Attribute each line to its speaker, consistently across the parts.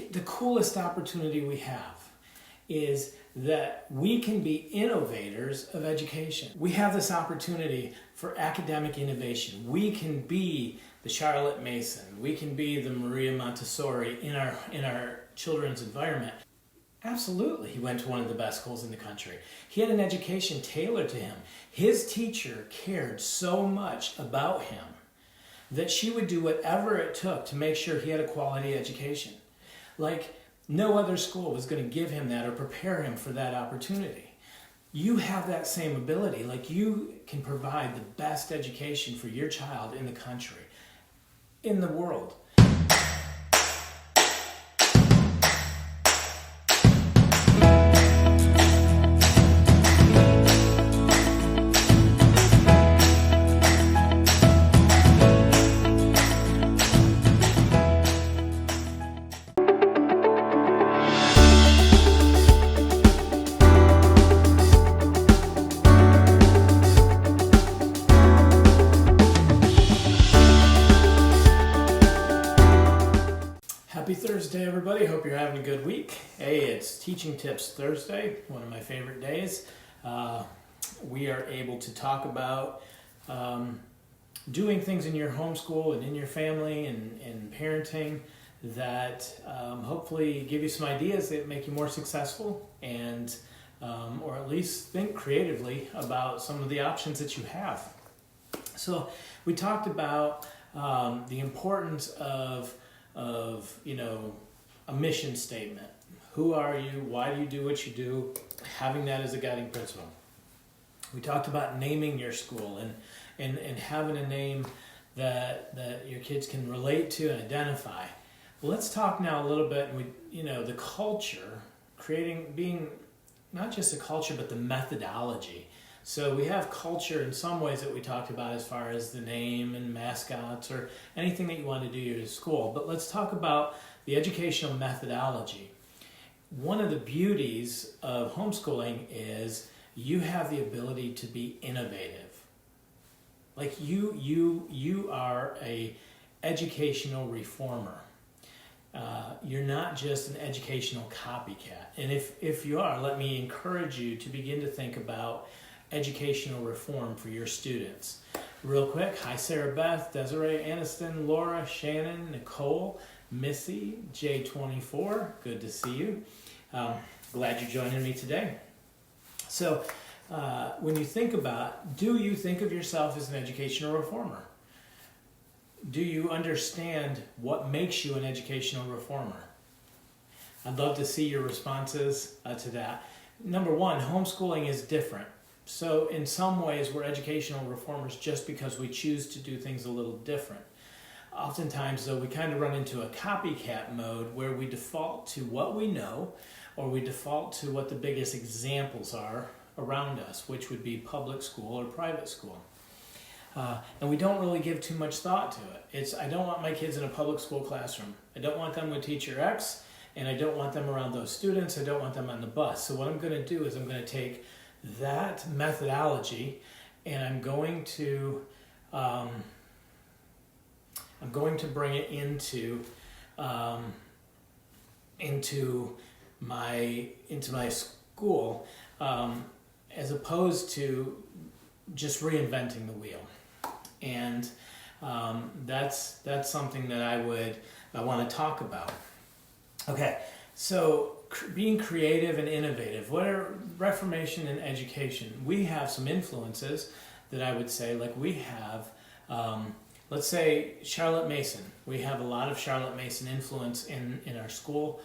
Speaker 1: the coolest opportunity we have is that we can be innovators of education. We have this opportunity for academic innovation. We can be the Charlotte Mason. We can be the Maria Montessori in our children's environment. Absolutely, he went to one of the best schools in the country. He had an education tailored to him. His teacher cared so much about him that she would do whatever it took to make sure he had a quality education. Like no other school was going to give him that or prepare him for that opportunity. You have that same ability. Like you can provide the best education for your child in the country, in the world. Happy Thursday, everybody. Hope you're having a good week. Hey, it's Teaching Tips Thursday, one of my favorite days. We are able to talk about doing things in your homeschool and in your family and parenting that hopefully give you some ideas that make you more successful and or at least think creatively about some of the options that you have. So we talked about the importance of a mission statement. Who are you? Why do you do what you do? Having that as a guiding principle. We talked about naming your school and having a name that your kids can relate to and identify. Well, let's talk now a little bit, the culture, being not just a culture, but the methodology. So we have culture in some ways that we talked about as far as the name and mascots or anything that you want to do at your school. But let's talk about the educational methodology. One of the beauties of homeschooling is you have the ability to be innovative. Like you are a educational reformer. You're not just an educational copycat. And if you are, let me encourage you to begin to think about educational reform for your students. Real quick, hi Sarah Beth, Desiree, Aniston, Laura, Shannon, Nicole, Missy, J24, good to see you. Glad you're joining me today. So when you think about, do you think of yourself as an educational reformer? Do you understand what makes you an educational reformer? I'd love to see your responses to that. Number one, homeschooling is different. So in some ways, we're educational reformers just because we choose to do things a little different. Oftentimes, though, we kind of run into a copycat mode where we default to what we know, or we default to what the biggest examples are around us, which would be public school or private school. And we don't really give too much thought to it. I don't want my kids in a public school classroom. I don't want them with teacher X, and I don't want them around those students. I don't want them on the bus. So what I'm going to do is I'm going to take that methodology and I'm going to bring it into my school as opposed to just reinventing the wheel. And that's something that I want to talk about. Okay, so being creative and innovative. What are Reformation and education? We have some influences that I would say, like we have, let's say Charlotte Mason. We have a lot of Charlotte Mason influence in our school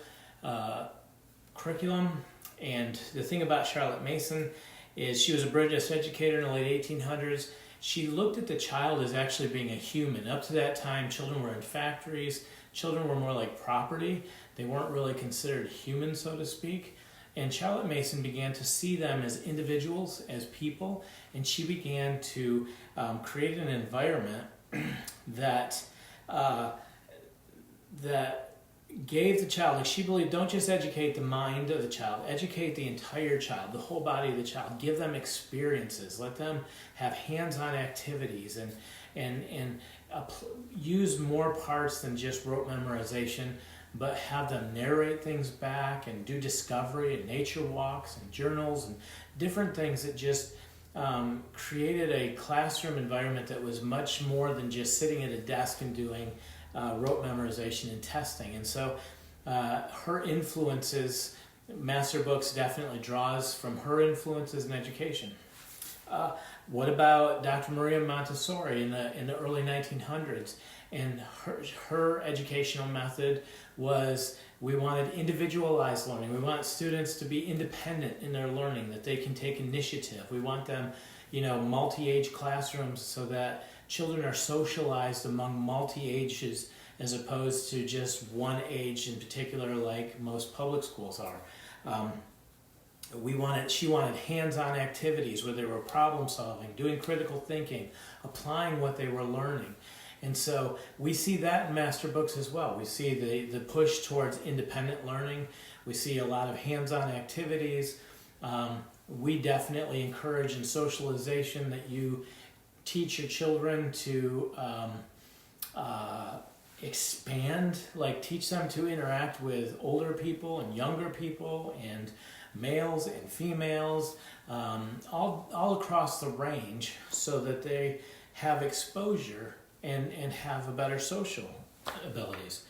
Speaker 1: curriculum. And the thing about Charlotte Mason is she was a British educator in the late 1800s. She looked at the child as actually being a human. Up to that time, children were in factories. Children were more like property. They weren't really considered human, so to speak. And Charlotte Mason began to see them as individuals, as people, and she began to create an environment that gave the child, like she believed, don't just educate the mind of the child, educate the entire child, the whole body of the child, give them experiences, let them have hands-on activities and use more parts than just rote memorization. but have them narrate things back and do discovery and nature walks and journals and different things that just created a classroom environment that was much more than just sitting at a desk and doing rote memorization and testing. And so her influences, Masterbooks definitely draws from her influences in education. What about Dr. Maria Montessori in the early 1900s? And her educational method was, we wanted individualized learning. We want students to be independent in their learning, that they can take initiative. We want them, multi-age classrooms so that children are socialized among multi-ages as opposed to just one age in particular, like most public schools are. She wanted hands-on activities where they were problem solving, doing critical thinking, applying what they were learning. And so we see that in Masterbooks as well. We see the push towards independent learning. We see a lot of hands-on activities. We definitely encourage in socialization that you teach your children to expand, like teach them to interact with older people and younger people and males and females, all across the range, so that they have exposure and have a better social abilities.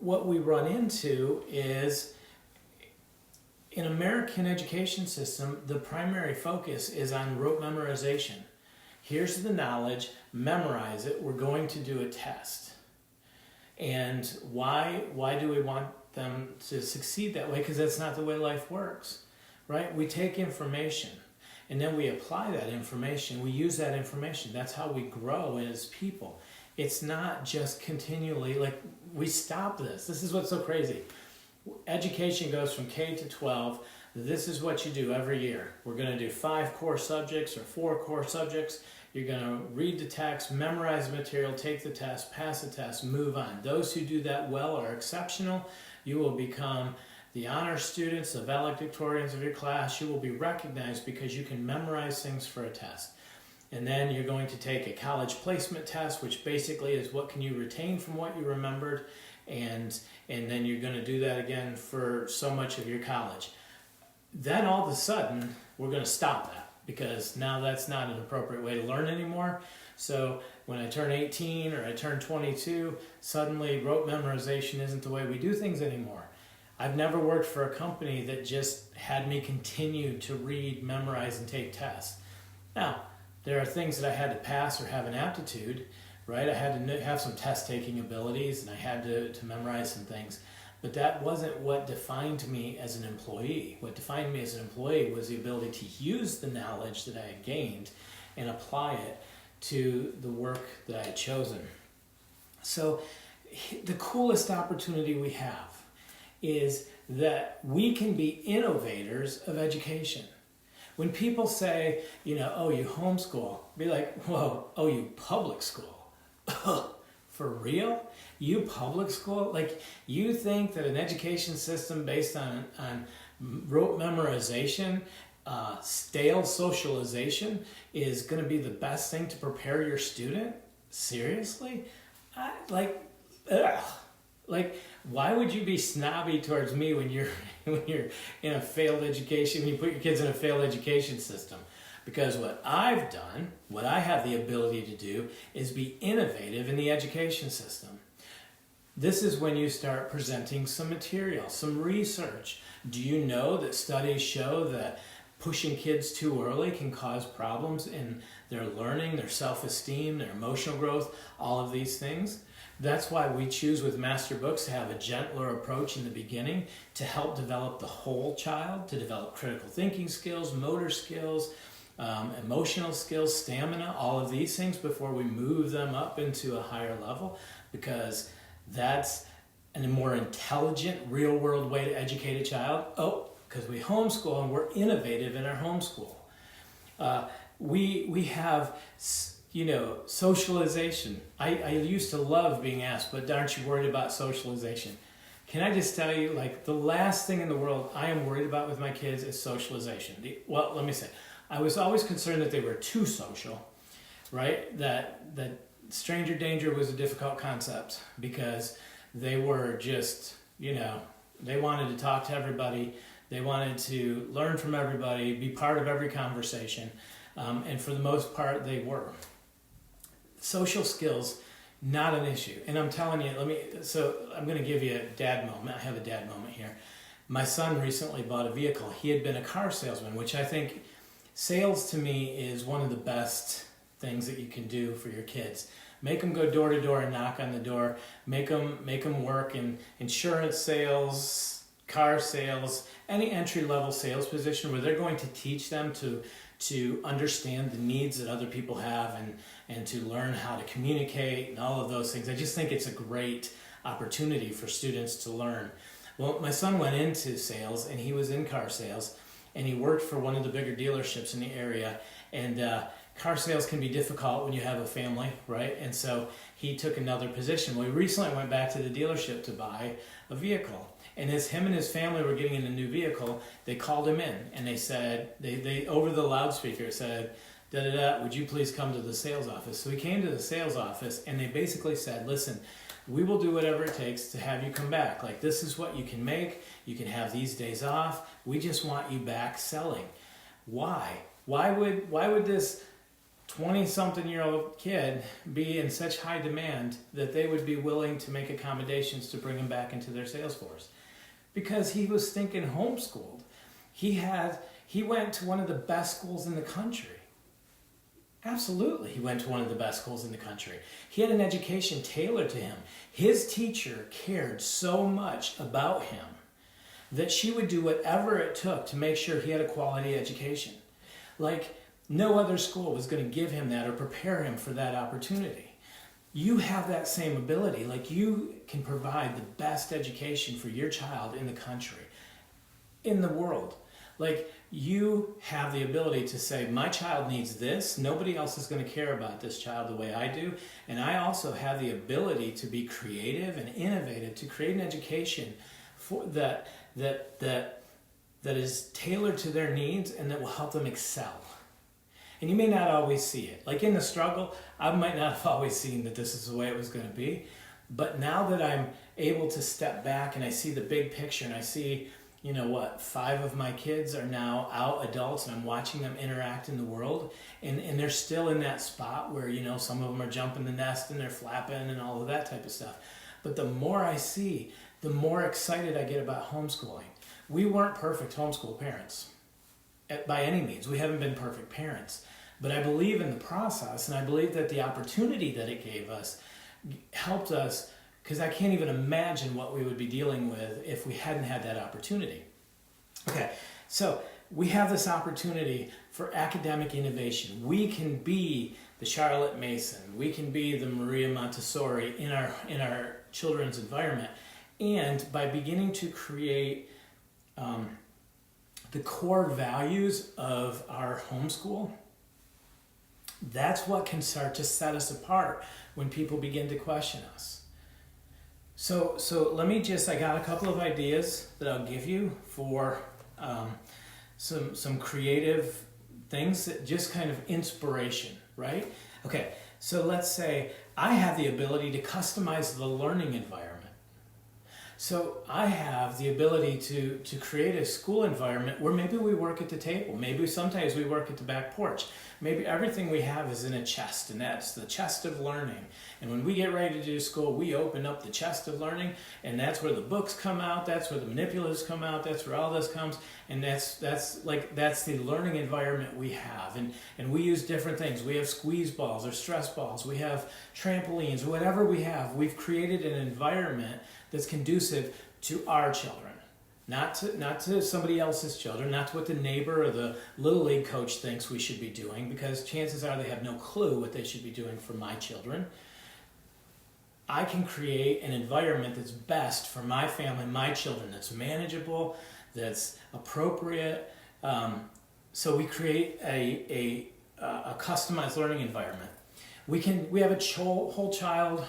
Speaker 1: What we run into is, in American education system, the primary focus is on rote memorization. Here's the knowledge, memorize it, we're going to do a test. And why do we want them to succeed that way? Because that's not the way life works, right? We take information and then we apply that information. We use that information. That's how we grow as people. It's not just continually, like, we stop this. This is what's so crazy. Education goes from K to 12. This is what you do every year. We're going to do 5 core subjects or 4 core subjects. You're going to read the text, memorize the material, take the test, pass the test, move on. Those who do that well are exceptional. You will become the honor students, the valedictorians of your class. You will be recognized because you can memorize things for a test. And then you're going to take a college placement test, which basically is what can you retain from what you remembered, and then you're going to do that again for so much of your college. Then all of a sudden, we're going to stop that, because now that's not an appropriate way to learn anymore. So when I turn 18 or I turn 22, suddenly rote memorization isn't the way we do things anymore. I've never worked for a company that just had me continue to read, memorize, and take tests. Now, there are things that I had to pass or have an aptitude, right? I had to have some test-taking abilities, and I had to memorize some things. But that wasn't what defined me as an employee. What defined me as an employee was the ability to use the knowledge that I had gained and apply it to the work that I had chosen. So the coolest opportunity we have is that we can be innovators of education. When people say, oh, you homeschool, be like, whoa, oh, you public school. For real? You public school? Like, you think that an education system based on rote memorization, stale socialization is going to be the best thing to prepare your student? Seriously? Why would you be snobby towards me when you're in a failed education, when you put your kids in a failed education system? Because what I've done, what I have the ability to do, is be innovative in the education system. This is when you start presenting some material, some research. Do you know that studies show that pushing kids too early can cause problems in their learning, their self-esteem, their emotional growth, all of these things? That's why we choose with Masterbooks to have a gentler approach in the beginning to help develop the whole child, to develop critical thinking skills, motor skills, emotional skills, stamina, all of these things before we move them up into a higher level, because that's a more intelligent, real-world way to educate a child. Oh, because we homeschool and we're innovative in our homeschool. We have, socialization. I used to love being asked, but aren't you worried about socialization? Can I just tell you, the last thing in the world I am worried about with my kids is socialization. Well, let me say, I was always concerned that they were too social, right? That stranger danger was a difficult concept, because They were just, they wanted to talk to everybody. They wanted to learn from everybody, be part of every conversation. And for the most part, they were. Social skills, not an issue. And I'm telling you, I'm going to give you a dad moment. I have a dad moment here. My son recently bought a vehicle. He had been a car salesman, which I think sales to me is one of the best things that you can do for your kids. Make them go door to door and knock on the door. Make them work in insurance sales, car sales, any entry-level sales position where they're going to teach them to understand the needs that other people have and to learn how to communicate and all of those things. I just think it's a great opportunity for students to learn. Well, my son went into sales, and he was in car sales, and he worked for one of the bigger dealerships in the area. And car sales can be difficult when you have a family, right? And so he took another position. Well, he recently went back to the dealership to buy a vehicle. And as him and his family were getting in a new vehicle, they called him in, and they said, they over the loudspeaker said, da-da-da, would you please come to the sales office? So he came to the sales office, and they basically said, listen, we will do whatever it takes to have you come back. Like, this is what you can make. You can have these days off. We just want you back selling. Why? Why would this 20-something-year-old kid be in such high demand that they would be willing to make accommodations to bring him back into their sales force? Because he was thinking homeschooled. He went to one of the best schools in the country. Absolutely, he went to one of the best schools in the country. He had an education tailored to him. His teacher cared so much about him that she would do whatever it took to make sure he had a quality education. Like, no other school was going to give him that or prepare him for that opportunity. You have that same ability. Like, you can provide the best education for your child in the country, in the world. Like, you have the ability to say, my child needs this. Nobody else is going to care about this child the way I do. And I also have the ability to be creative and innovative, to create an education for that is tailored to their needs and that will help them excel. And you may not always see it. Like, in the struggle, I might not have always seen that this is the way it was going to be. But now that I'm able to step back and I see the big picture and I see, 5 of my kids are now out adults and I'm watching them interact in the world. And they're still in that spot where, some of them are jumping the nest and they're flapping and all of that type of stuff. But the more I see, the more excited I get about homeschooling. We weren't perfect homeschool parents. By any means, we haven't been perfect parents, but I believe in the process, and I believe that the opportunity that it gave us helped us, because I can't even imagine what we would be dealing with if we hadn't had that opportunity. Okay, so we have this opportunity for academic innovation. We can be the Charlotte Mason, we can be the Maria Montessori in our children's environment, and by beginning to create the core values of our homeschool, that's what can start to set us apart when people begin to question us. So let me I got a couple of ideas that I'll give you for some creative things, that just kind of inspiration, right? Okay, so let's say I have the ability to customize the learning environment. So I have the ability to create a school environment where maybe we work at the table. Maybe sometimes we work at the back porch. Maybe everything we have is in a chest, and that's the chest of learning. And when we get ready to do school, we open up the chest of learning, and that's where the books come out, that's where the manipulatives come out, that's where all this comes, and that's the learning environment we have. And we use different things. We have squeeze balls or stress balls. We have trampolines. Whatever we have, we've created an environment that's conducive to our children, not to somebody else's children, not to what the neighbor or the Little League coach thinks we should be doing, because chances are they have no clue what they should be doing for my children. I can create an environment that's best for my family, my children, that's manageable, that's appropriate. So we create a customized learning environment. We have a whole child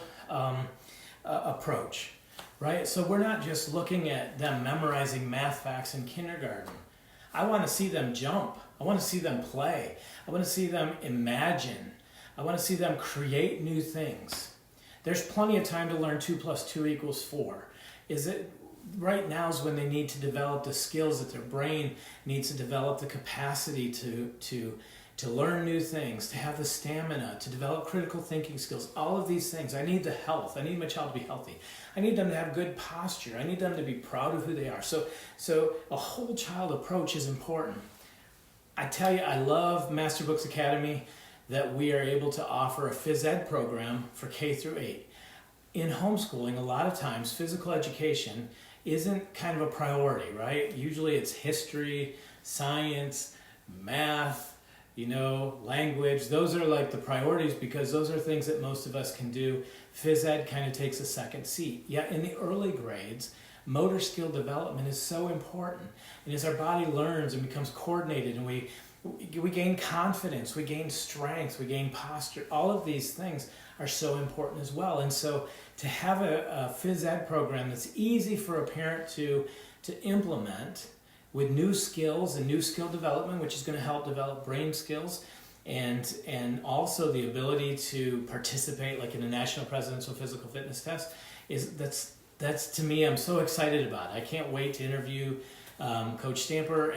Speaker 1: approach. Right? So we're not just looking at them memorizing math facts in kindergarten. I want to see them jump. I want to see them play. I want to see them imagine. I want to see them create new things. there's plenty of time to learn 2 + 2 = 4. Is it right now is when they need to develop the skills that their brain needs to develop, the capacity to learn new things, to have the stamina, to develop critical thinking skills, all of these things. I need the health. I need my child to be healthy. I need them to have good posture. I need them to be proud of who they are. So a whole child approach is important. I tell you, I love Masterbooks Academy that we are able to offer a phys ed program for K through 8. In homeschooling, a lot of times physical education isn't kind of a priority, right? Usually it's history, science, math, language. Those are like the priorities because those are things that most of us can do. Phys ed kind of takes a second seat. Yet in the early grades, motor skill development is so important. And as our body learns and becomes coordinated and we gain confidence, we gain strength, we gain posture, all of these things are so important as well. And so to have a phys ed program that's easy for a parent to implement with new skills and new skill development, which is going to help develop brain skills, and also the ability to participate like in a national presidential physical fitness test, that's to me, I'm so excited about it. I can't wait to interview Coach Stamper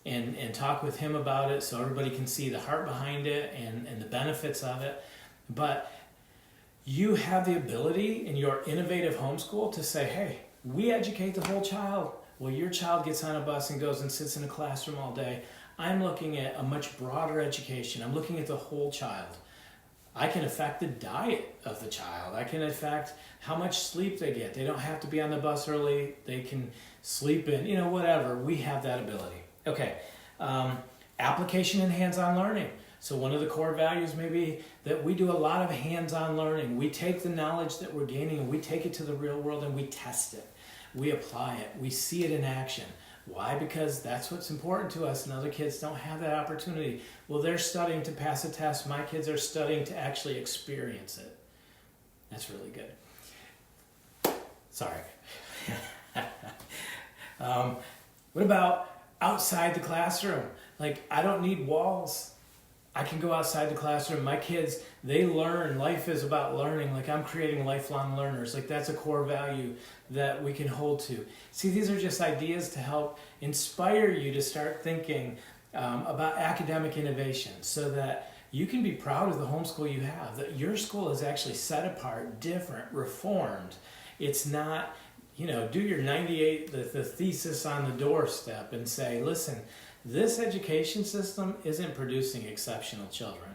Speaker 1: and talk with him about it so everybody can see the heart behind it and the benefits of it. But you have the ability in your innovative homeschool to say, hey, we educate the whole child. Well, your child gets on a bus and goes and sits in a classroom all day. I'm looking at a much broader education. I'm looking at the whole child. I can affect the diet of the child. I can affect how much sleep they get. They don't have to be on the bus early. They can sleep in, whatever. We have that ability. Okay, application and hands-on learning. So one of the core values may be that we do a lot of hands-on learning. We take the knowledge that we're gaining and we take it to the real world and we test it. We apply it. We see it in action. Why? Because that's what's important to us and other kids don't have that opportunity. Well, they're studying to pass a test. My kids are studying to actually experience it. That's really good. Sorry. What about outside the classroom? Like, I don't need walls. I can go outside the classroom. My kids, they learn. Life is about learning. Like, I'm creating lifelong learners. Like, that's a core value that we can hold to. See, these are just ideas to help inspire you to start thinking about academic innovation so that you can be proud of the homeschool you have, that your school is actually set apart, different, reformed. It's not, do your 98, the thesis on the doorstep and say, listen, this education system isn't producing exceptional children.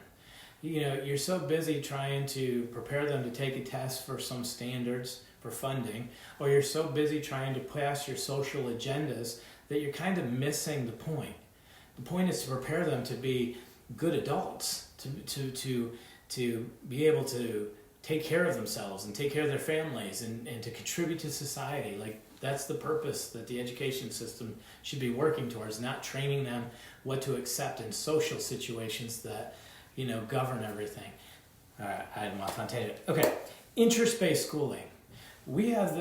Speaker 1: You're so busy trying to prepare them to take a test for some standards for funding, or you're so busy trying to pass your social agendas that you're kind of missing the point. The point is to prepare them to be good adults, to be able to take care of themselves and take care of their families and to contribute to society. Like, that's the purpose that the education system should be working towards, not training them what to accept in social situations that, govern everything. All right, I'm off on tangent. Okay, interest-based schooling. We have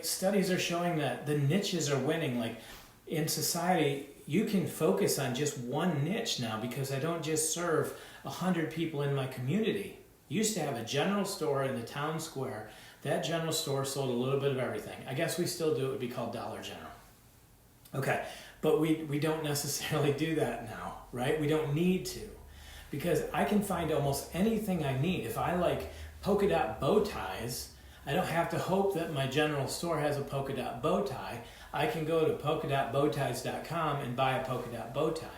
Speaker 1: studies are showing that the niches are winning. Like, in society, you can focus on just one niche now because I don't just serve 100 people in my community. Used to have a general store in the town square. That general store sold a little bit of everything. I guess we still do. It would be called Dollar General. Okay, but we don't necessarily do that now, right? We don't need to, because I can find almost anything I need. If I like polka dot bow ties, I don't have to hope that my general store has a polka dot bow tie. I can go to polkadotbowties.com and buy a polka dot bow tie.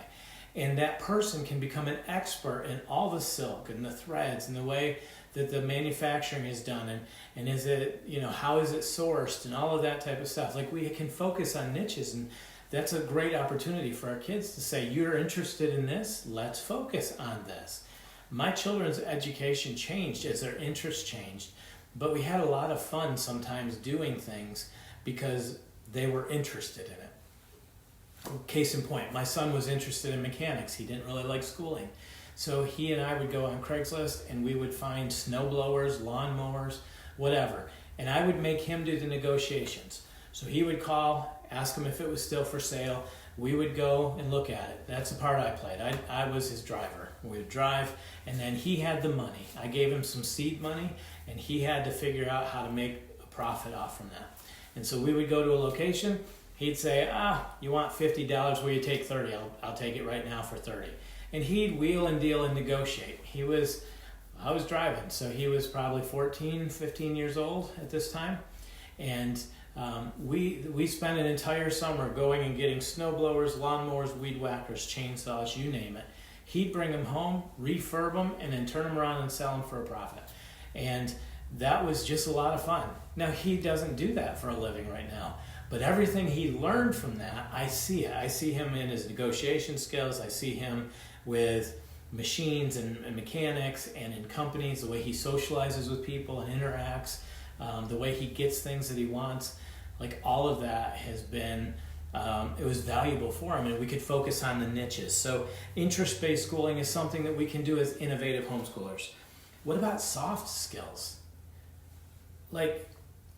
Speaker 1: And that person can become an expert in all the silk and the threads and the way that the manufacturing is done and is it, how is it sourced and all of that type of stuff. Like, we can focus on niches, and that's a great opportunity for our kids to say, you're interested in this, let's focus on this. My children's education changed as their interests changed, but we had a lot of fun sometimes doing things because they were interested in it. Case in point, my son was interested in mechanics. He didn't really like schooling. So he and I would go on Craigslist and we would find snow blowers, lawn mowers, whatever. And I would make him do the negotiations. So he would call, ask him if it was still for sale. We would go and look at it. That's the part I played. I was his driver. We would drive, and then he had the money. I gave him some seed money, and he had to figure out how to make a profit off from that. And so we would go to a location. He'd say, you want $50? Will you take 30? I'll take it right now for 30. And he'd wheel and deal and negotiate. I was driving, so he was probably 14, 15 years old at this time. And we spent an entire summer going and getting snow blowers, lawnmowers, weed whackers, chainsaws, you name it. He'd bring them home, refurb them, and then turn them around and sell them for a profit. And that was just a lot of fun. Now, he doesn't do that for a living right now, but everything he learned from that, I see it. I see him in his negotiation skills. I see him with machines and mechanics and in companies, the way he socializes with people and interacts, the way he gets things that he wants. Like, all of that has been, it was valuable for him, and we could focus on the niches. So interest-based schooling is something that we can do as innovative homeschoolers. What about soft skills? Like,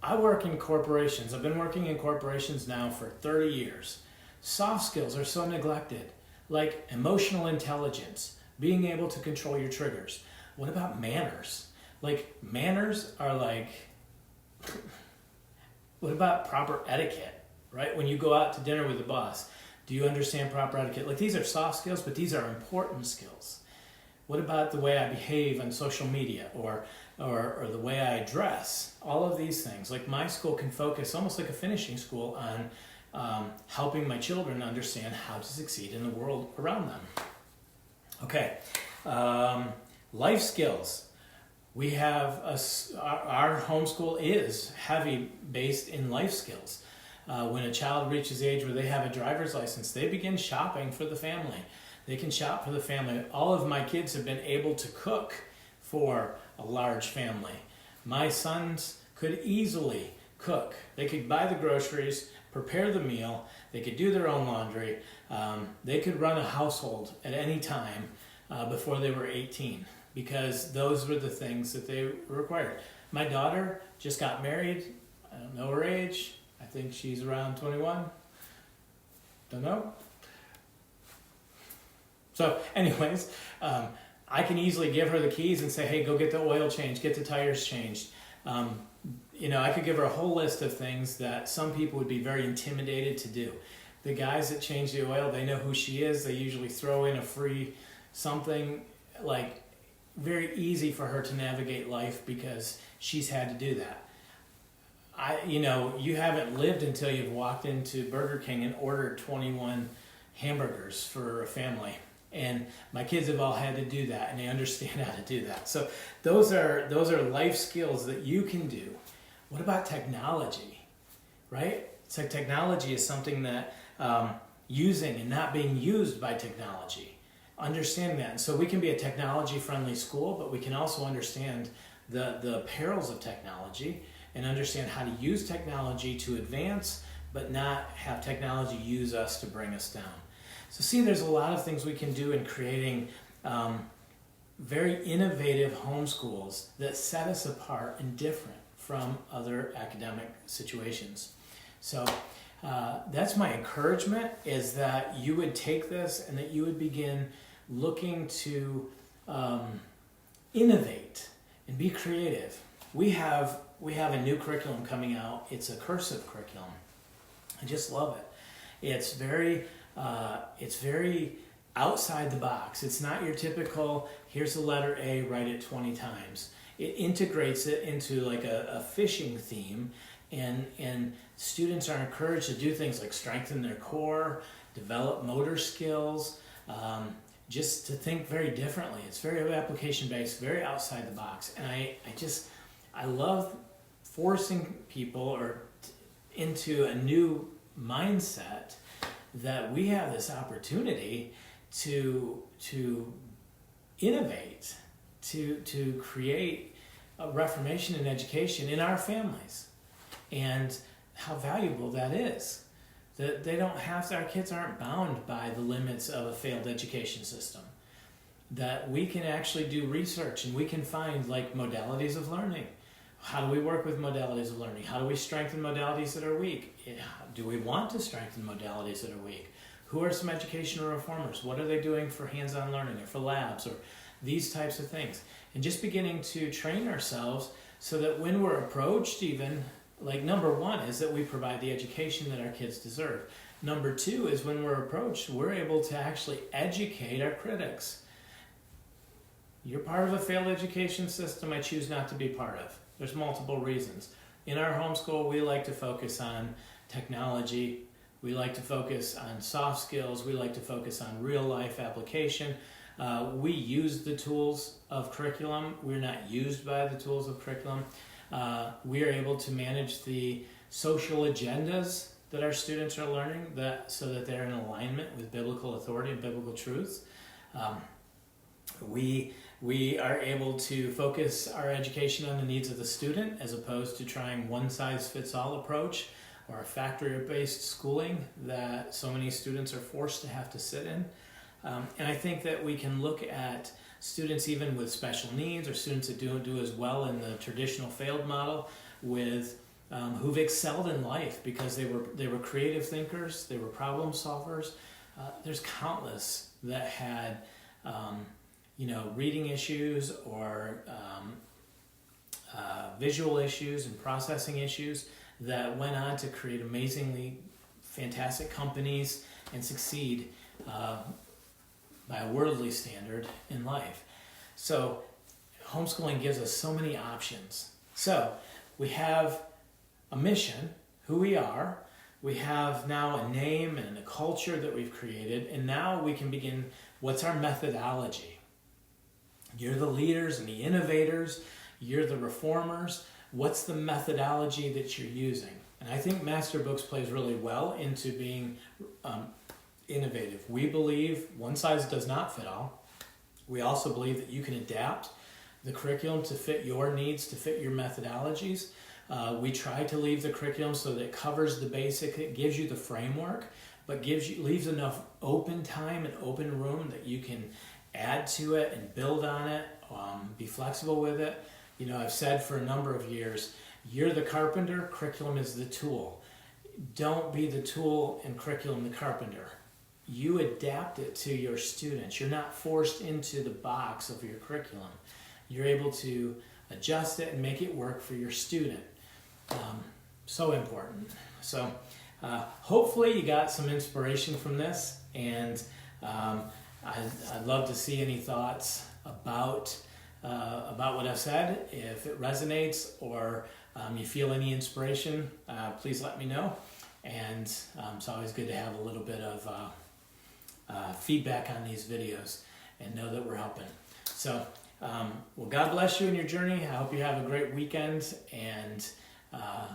Speaker 1: I work in corporations. I've been working in corporations now for 30 years. Soft skills are so neglected, like emotional intelligence, being able to control your triggers. What about manners? Like, manners are like, what about proper etiquette, right? When you go out to dinner with the boss, do you understand proper etiquette? Like, these are soft skills, but these are important skills. What about the way I behave on social media or the way I dress? All of these things. Like, my school can focus, almost like a finishing school, on helping my children understand how to succeed in the world around them. Okay, life skills. We have our homeschool is heavy based in life skills. When a child reaches the age where they have a driver's license, they begin shopping for the family. They can shop for the family. All of my kids have been able to cook for a large family. My sons could easily cook. They could buy the groceries, prepare the meal, they could do their own laundry, they could run a household at any time before they were 18, because those were the things that they required. My daughter just got married. I don't know her age. I think she's around 21. Don't know. So anyways, I can easily give her the keys and say, hey, go get the oil changed, get the tires changed. I could give her a whole list of things that some people would be very intimidated to do. The guys that change the oil, they know who she is. They usually throw in a free something, like, very easy for her to navigate life because she's had to do that. You haven't lived until you've walked into Burger King and ordered 21 hamburgers for a family. And my kids have all had to do that, and they understand how to do that. So those are life skills that you can do. What about technology, right? So technology is something that using and not being used by technology. Understanding that. And so we can be a technology-friendly school, but we can also understand the perils of technology and understand how to use technology to advance, but not have technology use us to bring us down. So see, there's a lot of things we can do in creating very innovative homeschools that set us apart and different from other academic situations. So that's my encouragement, is that you would take this and that you would begin looking to innovate and be creative. We have a new curriculum coming out. It's a cursive curriculum. I just love it. It's very outside the box. It's not your typical, here's the letter A, write it 20 times. It integrates it into like a fishing theme, and students are encouraged to do things like strengthen their core, develop motor skills, just to think very differently. It's very application-based, very outside the box. And I love forcing people into a new mindset that we have this opportunity to innovate, to create a reformation in education in our families, and how valuable that is. That they don't have to, our kids aren't bound by the limits of a failed education system. That we can actually do research and we can find like modalities of learning. How do we work with modalities of learning? How do we strengthen modalities that are weak? Do we want to strengthen modalities that are weak? Who are some educational reformers? What are they doing for hands-on learning or for labs or these types of things? And just beginning to train ourselves so that when we're approached, even, like, number one is that we provide the education that our kids deserve. Number two is when we're approached, we're able to actually educate our critics. You're part of a failed education system I choose not to be part of. There's multiple reasons. In our homeschool, we like to focus on technology. We like to focus on soft skills. We like to focus on real life application. We use the tools of curriculum. We're not used by the tools of curriculum. We are able to manage the social agendas that our students are learning, so that they're in alignment with biblical authority and biblical truths. We are able to focus our education on the needs of the student as opposed to trying one-size-fits-all approach or a factory-based schooling that so many students are forced to have to sit in. And I think that we can look at students even with special needs or students that don't do as well in the traditional failed model with who've excelled in life because they were creative thinkers, they were problem solvers. There's countless that had reading issues or visual issues and processing issues that went on to create amazingly fantastic companies and succeed by a worldly standard in life. So homeschooling gives us so many options. So we have a mission, who we are. We have now a name and a culture that we've created, and now we can begin, what's our methodology? You're the leaders and the innovators. You're the reformers. What's the methodology that you're using? And I think masterbooks plays really well into being innovative. We believe one size does not fit all. We also believe that you can adapt the curriculum to fit your needs, to fit your methodologies. We try to leave the curriculum so that it covers the basic, it gives you the framework, but leaves enough open time and open room that you can add to it and build on it, be flexible with it. I've said for a number of years, you're the carpenter, curriculum is the tool. Don't be the tool and curriculum the carpenter. You adapt it to your students. You're not forced into the box of your curriculum. You're able to adjust it and make it work for your student. So important. So hopefully you got some inspiration from this, and I'd love to see any thoughts about what I've said. If it resonates or you feel any inspiration, please let me know. And it's always good to have a little bit of feedback on these videos and know that we're helping. So, well, God bless you in your journey. I hope you have a great weekend, and I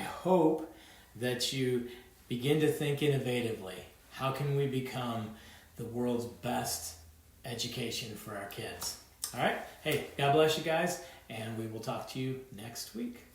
Speaker 1: hope that you begin to think innovatively. How can we become the world's best education for our kids? All right. Hey, God bless you guys, and we will talk to you next week.